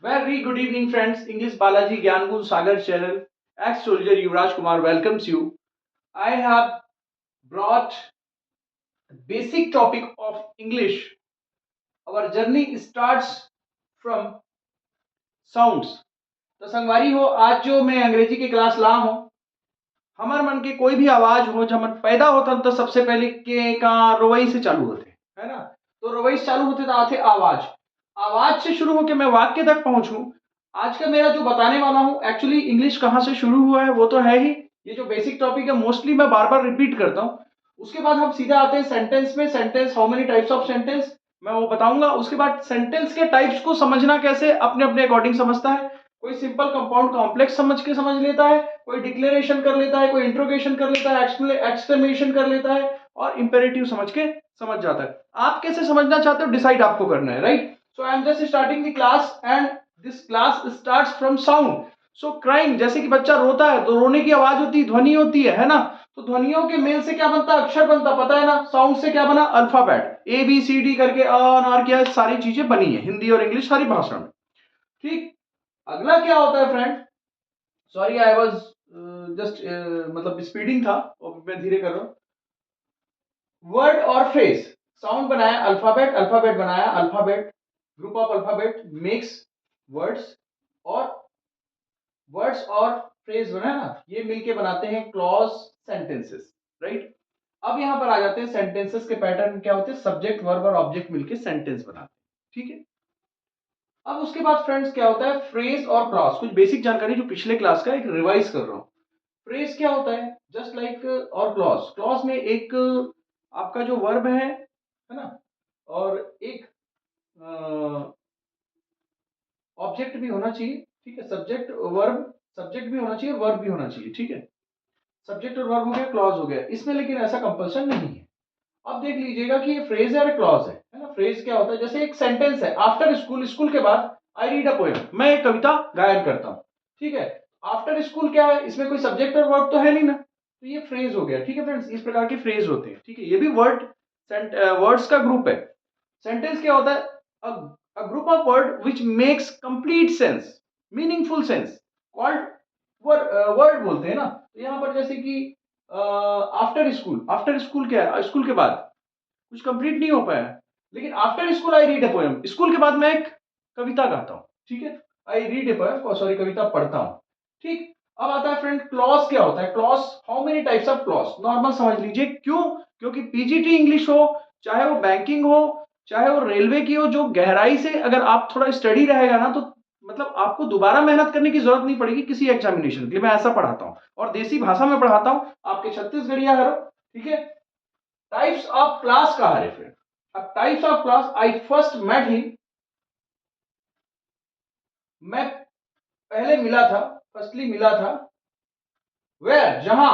Very good evening, friends. English Balaji Gyangu Sagar channel. Ex-soldier Yuvraj Kumar welcomes you. I have brought the basic topic of English. Our journey starts from sounds. तो संगवारी हो, आज जो मैं अंग्रेजी की class ला हूं, हमारे मन के कोई भी आवाज हो जब मन पैदा होता तो सबसे पहले के का रवई से चालू होते, है ना। तो रवई से चालू होते तो आते आवाज, आवाज से शुरू होकर मैं वाक्य तक पहुंचूं। आज का मेरा जो बताने वाला हूं, एक्चुअली इंग्लिश कहां से शुरू हुआ है वो तो है ही। ये जो बेसिक टॉपिक है मोस्टली मैं बार बार रिपीट करता हूं। उसके बाद हम सीधा आते हैं सेंटेंस में। Sentence, how many types of sentence, मैं वो बताऊंगा। उसके बाद सेंटेंस के टाइप्स को समझना कैसे अपने अपने अकॉर्डिंग समझता है। कोई सिंपल कंपाउंड कॉम्प्लेक्स समझ के समझ लेता है, कोई डिक्लेरेशन कर लेता है, कोई इंट्रोगेशन कर लेता है, एक्सक्लेमेशन कर लेता है और इंपेरेटिव समझ के समझ जाता है। आप कैसे समझना चाहते हो डिसाइड आपको करना है, right. So I am just starting the class and this class starts from sound. So crying, जैसे कि बच्चा रोता है तो रोने की आवाज होती है, ध्वनि होती है ना। तो ध्वनियों के मेल से क्या बनता है, अक्षर बनता, पता है ना। साउंड से क्या बना, alphabet, A B C D करके आर क्या सारी चीजें बनी है, हिंदी और इंग्लिश सारी भाषा में, ठीक। अगला क्या होता है friend, sorry I was just मतलब स्पीडिंग था और मैं धीरे कर रहा हूं। वर्ड और फ्रेज, साउंड बनाया अल्फाबेट, अल्फाबेट बनाया alphabet, group of alphabet makes words, और वर्ड्स और फ्रेज बनाया ना, ये मिलके बनाते हैं क्लॉज सेंटेंसेस, राइट। अब यहां पर आ जाते हैं सेंटेंसेस के पैटर्न क्या होते हैं, सब्जेक्ट वर्ब और ऑब्जेक्ट मिलके सेंटेंस बनाते हैं, ठीक है। अब उसके बाद फ्रेंड्स क्या होता है, फ्रेज और क्लॉज। कुछ बेसिक जानकारी जो पिछले क्लास का एक रिवाइज कर रहा हूं। फ्रेज क्या होता है, जस्ट लाइक और क्लॉज। क्लॉज में एक आपका जो वर्ब है ना, और एक ऑब्जेक्ट भी होना चाहिए, ठीक है। सब्जेक्ट वर्ब, सब्जेक्ट भी होना चाहिए, वर्ब भी होना चाहिए, ठीक है। सब्जेक्ट और वर्ब हो गया, क्लॉज हो गया इसमें, लेकिन ऐसा कंपल्सन नहीं है। अब देख लीजिएगा कि ये फ्रेज है और क्लॉज है ना। फ्रेज क्या होता है, जैसे एक सेंटेंस है, आफ्टर स्कूल, स्कूल के बाद आई रीड अ पोएम, मैं एक कविता गायन करता हूं, ठीक है। आफ्टर स्कूल क्या है, इसमें कोई सब्जेक्ट और वर्ब तो है नहीं ना, तो ये फ्रेज हो गया, ठीक है फ्रेंड्स। इस प्रकार के फ्रेज होते हैं, ठीक है। ये भी वर्ड्स का ग्रुप है। सेंटेंस क्या होता है, a group of word which makes complete sense, meaningful sense, called word बोलते हैं ना। तो यहां पर जैसे कि आफ्टर स्कूल, आफ्टर स्कूल क्या है, स्कूल के बाद कुछ कंप्लीट नहीं हो पाया, लेकिन after school I read a poem, school के बाद मैं एक कविता गाता हूं, ठीक है। I read a poem, sorry कविता पढ़ता हूं, ठीक। अब आता है फ्रेंड क्लॉज। क्या होता है clause, how many types of clause, normal समझ लीजिए। क्यों, क्योंकि पीजीटी इंग्लिश हो, चाहे वो बैंकिंग हो, चाहे वो रेलवे की हो, जो गहराई से अगर आप थोड़ा स्टडी रहेगा ना, तो मतलब आपको दोबारा मेहनत करने की जरूरत नहीं पड़ेगी किसी एग्जामिनेशन के लिए। मैं ऐसा पढ़ाता हूं और देसी भाषा में पढ़ाता हूं, आपके छत्तीसगढ़िया हरो, ठीक है। टाइप्स ऑफ क्लास कहा है फ्रेंड। अब types of class, I first met him, मैं पहले मिला था, फर्स्टली मिला था, वेयर, जहां,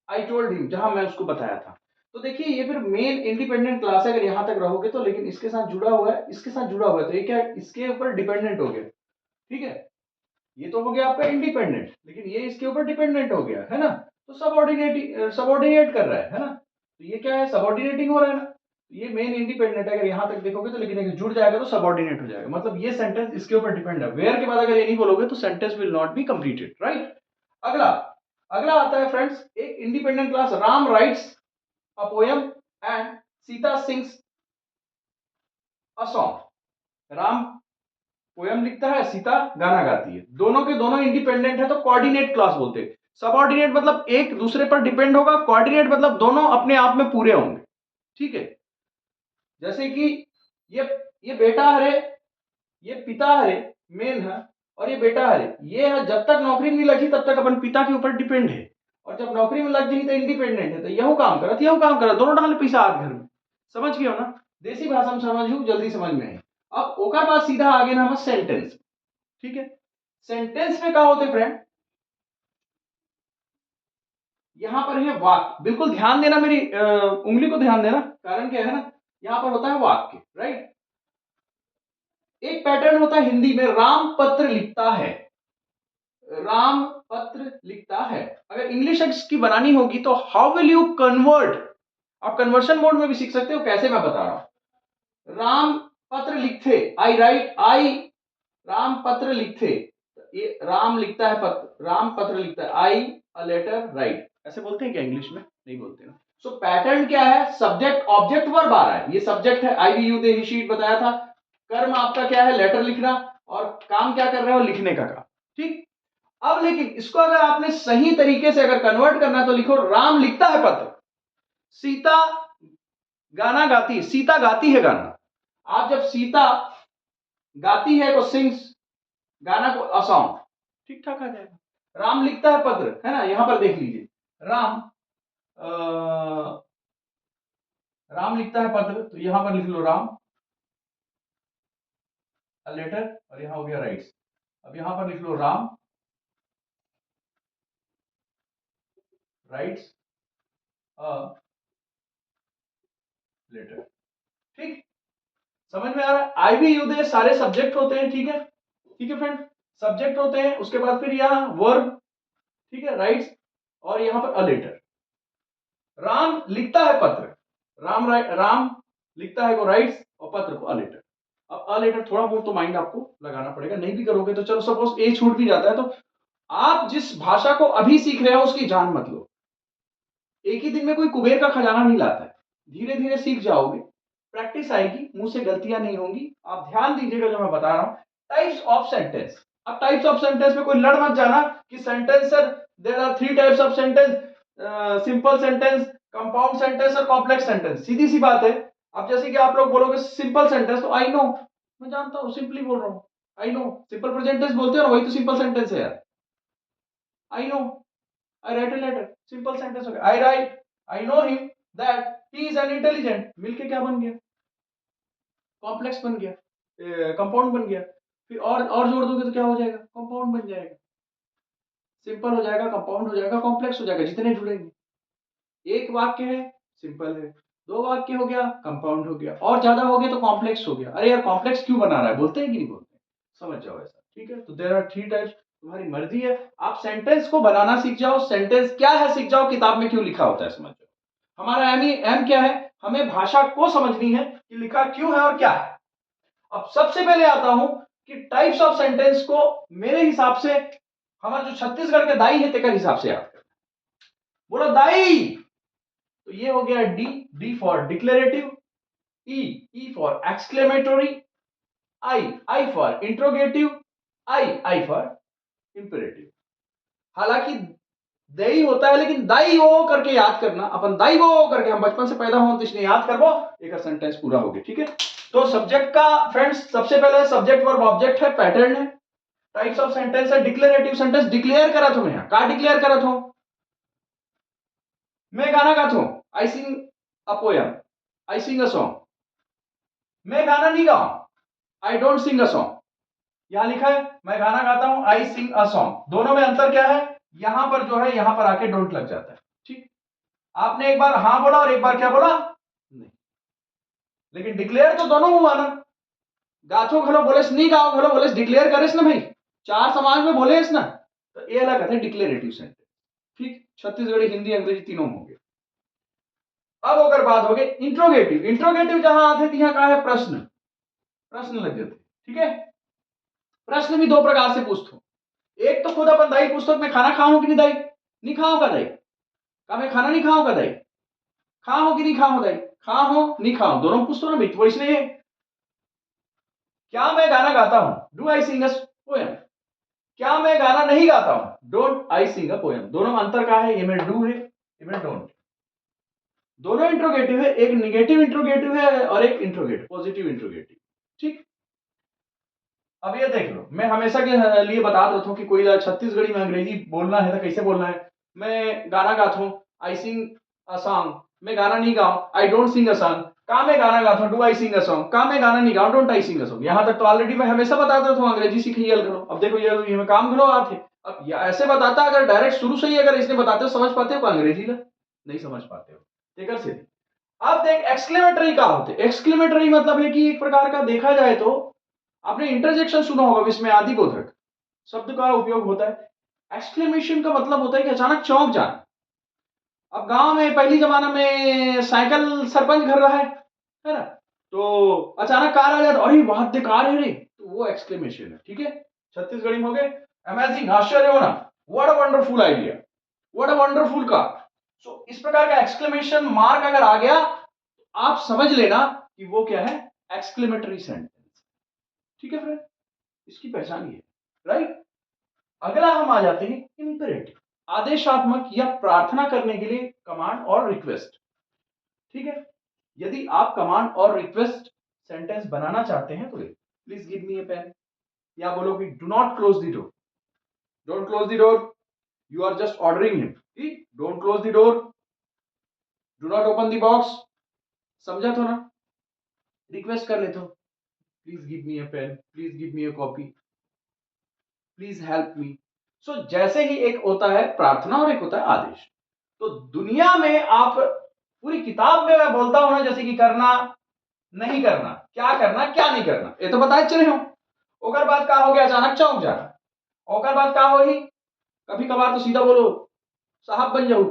आई टोल्ड हिम, जहां मैं उसको बताया था। तो देखिए ये फिर मेन इंडिपेंडेंट क्लास है, अगर यहां तक रहोगे तो, लेकिन इसके साथ जुड़ा हुआ है, इसके साथ जुड़ा हुआ है, तो ये क्या है, इसके ऊपर डिपेंडेंट हो गया, ठीक है। ये तो हो गया आपका इंडिपेंडेंट, लेकिन ये इसके ऊपर डिपेंडेंट हो गया, है ना। तो सबऑर्डिनेट कर रहा है ना। तो ये क्या है, सबऑर्डिनेटिंग हो रहा है ना। तो ये मेन इंडिपेंडेंट है, अगर यहां तक देखोगे तो, लेकिन अगर जुड़ जाएगा तो सबऑर्डिनेट हो जाएगा। मतलब ये सेंटेंस इसके ऊपर डिपेंड है। वेयर के बाद अगर ये नहीं बोलोगे तो sentence will not be completed, right. अगला, अगला आता है फ्रेंड्स एक independent class, Ram rights a poem and Sita sings a song. Ram poem लिखता है, सीता गाना गाती है, दोनों के दोनों इंडिपेंडेंट है, तो कोऑर्डिनेट क्लास बोलते हैं। सबऑर्डिनेट मतलब एक दूसरे पर डिपेंड होगा, कोऑर्डिनेट मतलब दोनों अपने आप में पूरे होंगे, ठीक है। जैसे कि ये ये बेटा हरे, ये पिता हरे, मेन है, और ये बेटा हरे, ये है जब तक नौकरी नहीं लगी तब तक अपन पिता के ऊपर डिपेंड है, और जब नौकरी में लग जाएगी तो इंडिपेंडेंट है। तो यहू काम करत, यहू काम करत, दोनों डाले पैसा आज घर में, समझ गए हो ना। देसी भाषा में समझू, जल्दी समझ में आए। अब ओकर बाद सीधा आगे ना हम सेंटेंस, ठीक है। सेंटेंस में क्या होते फ्रेंड, यहां पर है वाक्य, बिल्कुल ध्यान देना, मेरी उंगली को ध्यान देना, कारण क्या है ना, यहां पर होता है वाक्य, राइट। एक पैटर्न होता है हिंदी में, राम पत्र लिखता है, राम पत्र लिखता है। अगर इंग्लिश की बनानी होगी तो हाउ विल यू कन्वर्ट, आप कन्वर्शन मोड में भी सीख सकते हो, कैसे मैं बता रहा हूं। राम पत्र लिखते, आई राइट, आई राम पत्र लिखते, ये राम लिखता है पत्र, राम पत्र लिखता है, आई अ लेटर राइट, ऐसे बोलते हैं क्या इंग्लिश में? नहीं बोलते ना। सो पैटर्न क्या है? सब्जेक्ट ऑब्जेक्ट वर्ब आ रहा है, ये सब्जेक्ट है, आई वी यू दे ही शीट बताया था। कर्म आपका क्या है? लेटर लिखना, और काम क्या कर रहे हो? लिखने का काम। ठीक। अब लेकिन इसको अगर आपने सही तरीके से अगर कन्वर्ट करना है तो लिखो राम लिखता है पत्र, सीता गाना गाती, सीता गाती है गाना। आप जब सीता गाती है को सिंग्स, गाना को अ सॉन्ग, ठीक ठाक आ जाएगा। राम लिखता है पत्र, है ना, यहां पर देख लीजिए, राम राम लिखता है पत्र, तो यहां पर लिख लो राम अ लेटर, और यहां हो गया राइट्स। अब यहां पर लिख लो राम राइट्स अ लेटर। ठीक, समझ में आ रहा है? आई वी यू दे सारे सब्जेक्ट होते हैं, ठीक है, ठीक है फ्रेंड, सब्जेक्ट होते हैं। उसके बाद फिर यहां वर्ब, ठीक है, राइट्स, और यहां पर अ लेटर। राम लिखता है पत्र, राम लिखता है को राइट्स, और पत्र को अ लेटर। अब अ लेटर थोड़ा बहुत तो माइंड आपको लगाना पड़ेगा, नहीं भी करोगे तो चलो, सपोज ए छूट भी जाता है तो आप जिस भाषा को अभी सीख रहे हो उसकी जान मत लो। एक ही दिन में कोई कुबेर का खजाना नहीं लाता है, धीरे धीरे सीख जाओगे, प्रैक्टिस आएगी, मुंह से गलतियां नहीं होंगी। आप ध्यान दीजिएगा जो मैं बता रहा हूं। टाइप्स ऑफ सेंटेंस, अब टाइप्स ऑफ सेंटेंस में कोई लड़ मत जाना कि sentence sir there are 3 types of sentence, simple sentence, compound sentence और कॉम्प्लेक्स सेंटेंस। सीधी सी बात है। अब जैसे कि आप लोग बोलोगे सिंपल सेंटेंस, तो आई नो, मैं जानता हूं, सिंपली बोल रहा हूं, I know. Simple present tense बोलते हो ना, वही तो सिंपल सेंटेंस है यार। I know, I write a letter, simple sentence हो गया। I write, I know him that he is an intelligent, मिलके क्या बन गया? कॉम्प्लेक्स बन गया, कंपाउंड बन गया। फिर और जोड़ दोगे तो क्या हो जाएगा? कंपाउंड बन जाएगा। सिंपल हो जाएगा, कंपाउंड हो जाएगा, कॉम्प्लेक्स हो जाएगा, जितने जुड़ेंगे। एक वाक्य है, सिंपल है, दो वाक्य हो गया, कंपाउंड हो गया, और ज्यादा हो गया तो कॉम्प्लेक्स हो गया। अरे यार कॉम्प्लेक्स क्यों बना रहा है, बोलते हैं कि नहीं बोलते? समझ जाओ ऐसा, ठीक है। तो देयर आर 3 टाइप्स, तुम्हारी मर्जी है। आप सेंटेंस को बनाना सीख जाओ, सेंटेंस क्या है सीख जाओ, किताब में क्यों लिखा होता है समझ जाओ। हमारा एम क्या है? हमें भाषा को समझनी है कि लिखा क्यों है और क्या है। अब सबसे पहले आता हूं कि टाइप्स ऑफ सेंटेंस को मेरे हिसाब से हमारे जो छत्तीसगढ़ के दाई है तेकर हिसाब से याद करना। बोलो दाई, तो ये हो गया D, D for declarative, E for exclamatory, I for interrogative, I for imperative. हालांकि दई होता है, लेकिन दाई वो करके याद करना, अपन दाई वो करके, हम बचपन से पैदा हो तो इसलिए याद करबो, एक सेंटेंस पूरा हो गया, ठीक है। तो सब्जेक्ट का फ्रेंड्स सबसे पहले सब्जेक्ट वर्ब ऑब्जेक्ट है, पैटर्न है। टाइप्स ऑफ सेंटेंस है, डिक्लेरेटिव सेंटेंस, डिक्लेयर करा तुम यहां का, डिक्लेयर करा तुम, मैं गाना गाता हूं, आई सिंग a poem, I Singh a song. मैं गाना नहीं गाऊं, I don't sing a song. यहां लिखा है मैं गाना गाता हूं, आई सिंग अ सॉन्ग। दोनों में अंतर क्या है? यहां पर जो है, यहां पर आके डोंट लग जाता है, ठीक। आपने एक बार हां बोला और एक बार क्या बोला? नहीं। लेकिन डिक्लेयर तो दोनों हुआ ना, गाथो घलो बोलेस, नहीं गाओ घलो बोलेस, डिक्लेयर करेस ना भाई, चार समाज में बोलेस ना, तो ये अलग है डिक्लेरेटिव सेंटेंस, ठीक। छत्तीसगढ़ी, हिंदी, अंग्रेजी तीनों होंगे। अब अगर बात हो गई इंट्रोगेटिव, इंट्रोगेटिव जहां आते थे, यहां कहा है प्रश्न, प्रश्न लग जाते, ठीक है। प्रश्न भी दो प्रकार से पूछते हो, एक तो खुद अपन दाई पूछते, मैं खाना खाऊं कि नहीं दाई, नहीं खाऊंगा दाई, का मैं खाना नहीं खाऊंगा दाई, खाओ कि नहीं खाओ दाई, खाओ नहीं खाओ, दोनों पूछते हो ना भाई। तो इसलिए क्या मैं गाना गाता हूं, do I Singh a poem, क्या मैं गाना नहीं गाता हूं, don't I Singh a poem. दोनों में अंतर का है, ये में डू है, ये में डोंट। दोनों इंट्रोगेटिव है, एक निगेटिव इंट्रोगेटिव है और एक इंट्रोगेटिव, पॉजिटिव इंट्रोगेटिव, ठीक। अब ये देख लो, मैं हमेशा के लिए बता देता हूं कि कोई छत्तीसगढ़ी में अंग्रेजी बोलना है तो कैसे बोलना है। मैं गाना गाता हूं, आई सिंग अ सॉन्ग, मैं गाना नहीं गाऊं, I don't sing a song. का मैं गाना गाता हूं, do I Singh a song, का मैं गाना नहीं गाऊं, don't I Singh a song. यहां तक तो ऑलरेडी मैं हमेशा बता देता हूं अंग्रेजी सीखी है करो। अब देखो ये मैं काम करो आते, अब ऐसे बताता, अगर डायरेक्ट शुरू से ही अगर इसने बताते हो, समझ पाते हो को अंग्रेजी ला, नहीं समझ पाते हो, ठीक है। अब देख एक्सक्लेमेटरी का होते, एक्सक्लेमेटरी मतलब है कि एक प्रकार का देखा जाए तो आपने इंटरजेक्शन सुना होगा, विस्मयादि बोधक शब्द का उपयोग होता है। एक्सक्लेमेशन का मतलब होता है कि अचानक चौंक जाना। अब गांव में पहली जमाना में साइकिल सरपंच घर रहा है ना, तो अचानक कार आ जाए, अरे वाह कार है रे, तो वो एक्सक्लेमेशन है, ठीक है। छत्तीसगढ़ी में हो गए अमेजिंग, आश्चर्य होना, what a wonderful idea, what a wonderful car. So इस प्रकार का एक्सक्लेमेशन मार्क अगर आ गया तो आप समझ लेना कि वो क्या है, एक्सक्लेमेटरी सेंटेंस, ठीक है फ्रेंड, इसकी पहचान ये, राइट। अगला हम आ जाते हैं इंपेरेटिव, आदेशात्मक या प्रार्थना करने के लिए कमांड और रिक्वेस्ट, ठीक है। यदि आप कमांड और रिक्वेस्ट सेंटेंस बनाना चाहते हैं तो please give me a pen, या बोलो कि do not close the door, don't close the door, you are just ordering him, don't close the door, do not open the box, समझा तो ना। रिक्वेस्ट कर लेते हो, please give me a pen, please give me a copy, please help me. So जैसे ही एक होता है प्रार्थना और एक होता है आदेश, तो दुनिया में आप पूरी किताब में मैं बोलता हूं ना, जैसे कि करना नहीं करना, क्या करना क्या नहीं करना, ये तो बताए चले हो। ओकर बाद का हो गया अचानक चौंक जाना, ओकर बाद का हो ही कभी कभार तो सीधा बोलो साहब बन जाओ,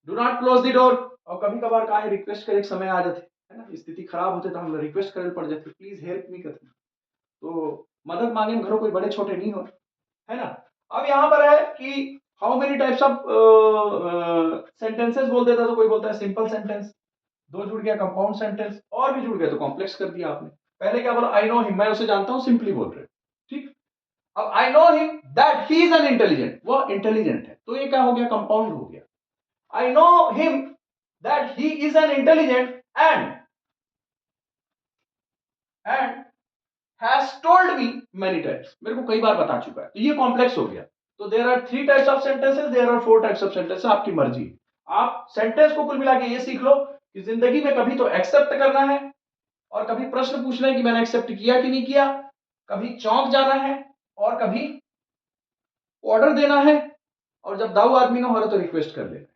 do not close the door, और कभी कभार का है रिक्वेस्ट करे समय आ जाते है ना, स्थिति खराब होते तो हम रिक्वेस्ट करे पड़ जाते, प्लीज हेल्प मी करते, तो मदद मांगे में घरों कोई बड़े छोटे नहीं हो, है ना। अब यहां पर है कि how many types of sentences बोल देता, तो कोई बोलता है सिंपल सेंटेंस, दो जुड़ गया कंपाउंड सेंटेंस, और भी जुड़ गया तो कॉम्प्लेक्स कर दिया आपने। पहले क्या बोला, आई नो हिम, मैं उसे जानता हूं, सिंपली बोल रहे, ठीक। अब I know him that he is an intelligent, वो इंटेलिजेंट है, तो ये क्या हो गया, कंपाउंड हो गया। I know him that he is an intelligent and has told me many times, मेरे को कई बार बता चुका है, तो ये कॉम्प्लेक्स हो गया। तो there are 3 types of sentences, there are 4 types of sentences, आपकी मर्जी। आप सेंटेंस को कुल मिला के ये सीख लो कि जिंदगी में कभी तो एक्सेप्ट करना है, और कभी प्रश्न पूछना है कि मैंने एक्सेप्ट किया कि नहीं किया, कभी चौंक जाना है, और कभी ऑर्डर देना है, और जब दाऊ आदमी ना हो रहा तो रिक्वेस्ट कर लेना।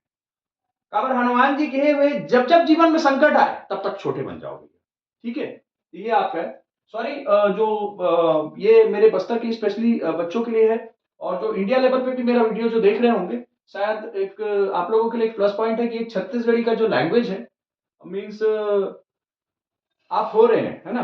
काबर हनुमान जी कहे हुए जब जब जीवन में संकट आए तब तक छोटे बन जाओगे, ठीक है। ये आप है, सॉरी, जो ये मेरे बस्तर की स्पेशली बच्चों के लिए है, और जो इंडिया लेवल पे भी मेरा वीडियो जो देख रहे होंगे, शायद एक आप लोगों के लिए एक प्लस पॉइंट है कि एक छत्तीसगढ़ी का जो लैंग्वेज है, मीन्स आप हो रहे हैं, है ना,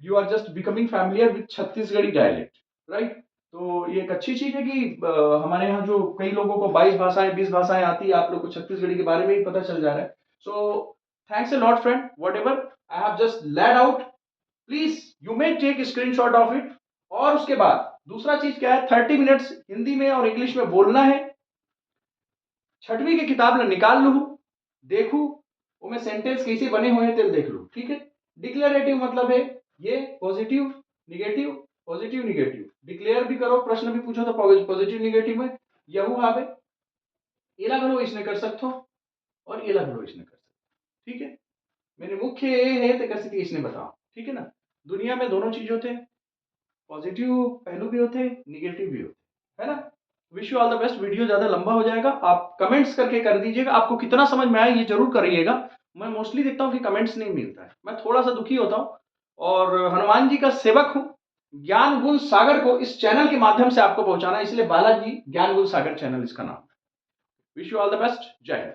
you are just becoming familiar with Chhattisgarhi dialect, right. तो ये एक अच्छी चीज है कि हमारे यहाँ जो कई लोगों को 22 भाषाएं 20 भाषाएं आती है, आप लोग को छत्तीसगढ़ी के बारे में ही पता चल जा रहा है। So thanks a lot friend, whatever I have just laid out, please you may take screenshot of it. और उसके बाद दूसरा चीज क्या है, 30 मिनट्स हिंदी में और इंग्लिश में बोलना है। छठवीं की किताब निकाल लू, देखू वो में सेंटेंस कैसे बने हुए हैं तेल देख लू, ठीक है। डिक्लेरेटिव मतलब है ये positive negative, positive negative, declare भी करो, प्रश्न भी पूछो तो पॉजिटिव निगेटिव में यहू आवे, एला घलो इसने कर सकते हो, और एला घलो इसने कर सकते, ठीक है। मेरे मुख्य ये है तो कैसे इसने बताओ, ठीक है ना। दुनिया में दोनों चीज होते हैं, पॉजिटिव पहलू भी होते हैं, निगेटिव भी होते हैं, है ना। Wish you all the best. Video ज्यादा लंबा हो जाएगा, आप कमेंट्स करके कर दीजिएगा, आपको कितना समझ में आया ये जरूर करिएगा। मैं मोस्टली देखता हूँ कि कमेंट्स नहीं मिलता है, मैं थोड़ा सा दुखी होता हूँ, और हनुमान जी का सेवक हूँ। ज्ञान गुण सागर को इस चैनल के माध्यम से आपको पहुंचाना, इसलिए बालाजी ज्ञान गुण सागर चैनल इसका नाम। Wish you all the best, जय हिंद।